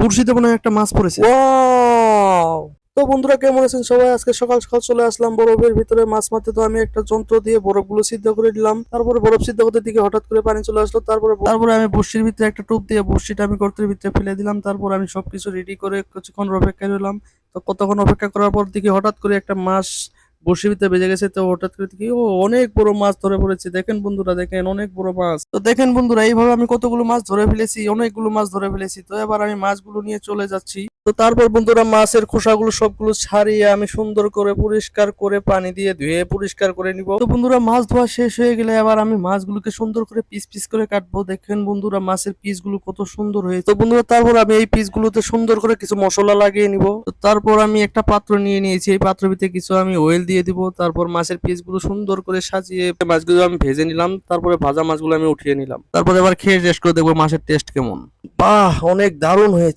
বড়শিতে মনে হয় একটা মাছ পড়েছে। ওয়াও! তো বন্ধুরা কেমন আছেন সবাই? আজকে সকাল সকাল চলে আসলাম বরফের ভিতরে মাছ মারতে। তো আমি একটা যন্ত্র দিয়ে বরফগুলো সিদ্ধ করে দিলাম। তারপরে বরফ সিদ্ধ করতে দিকে হঠাৎ করে পানি চলে আসলো। তারপরে আমি বড়শির ভিতরে একটা টোপ দিয়ে বড়শিটা আমি গর্তের ভিতরে ফেলে দিলাম। তারপর আমি সবকিছু রেডি করে কিছুক্ষণ অপেক্ষায় রইলাম। তো কতক্ষণ অপেক্ষা করার পর দেখি হঠাৎ করে একটা মাছ বড়শির ভিতরে বেজে গেছে। তো হঠাৎ করে দেখি অনেক বড় মাছ ধরে পড়েছে। দেখেন বন্ধুরা, দেখেন অনেক বড় মাছ। তো দেখেন বন্ধুরা, এইভাবে আমি কতগুলো মাছ ধরে ফেলেছি, অনেকগুলো মাছ ধরে ফেলেছি। তো এবার আমি মাছগুলো নিয়ে চলে যাচ্ছি। তো তারপর বন্ধুরা মাছের খোসাগুলো সবগুলো ছাড়িয়ে আমি সুন্দর করে পরিষ্কার করে পানি দিয়ে ধুয়ে পরিষ্কার করে নিব। তো বন্ধুরা মাছ ধোয়া শেষ হয়ে গেলে এবার আমি মাছগুলোকে সুন্দর করে পিস পিস করে কাটবো। দেখেন বন্ধুরা মাছের পিসগুলো কত সুন্দর হয়েছে। তো বন্ধুরা তারপর আমি এই পিসগুলোতে সুন্দর করে কিছু মশলা লাগিয়ে নিব। তো তারপর আমি একটা পাত্র নিয়ে নিয়েছি, এই পাত্রের ভিতরে কিছু আমি অয়েল দিয়ে দিব। তারপর মাছের পিসগুলো সুন্দর করে সাজিয়ে মাছগুলো আমি ভেজে নিলাম। তারপরে ভাজা মাছগুলো আমি উঠিয়ে নিলাম। তারপর এবার খেয়ে টেস্ট করে দেখবো মাছের টেস্ট কেমন। বাহ, অনেক দারুণ হয়েছে।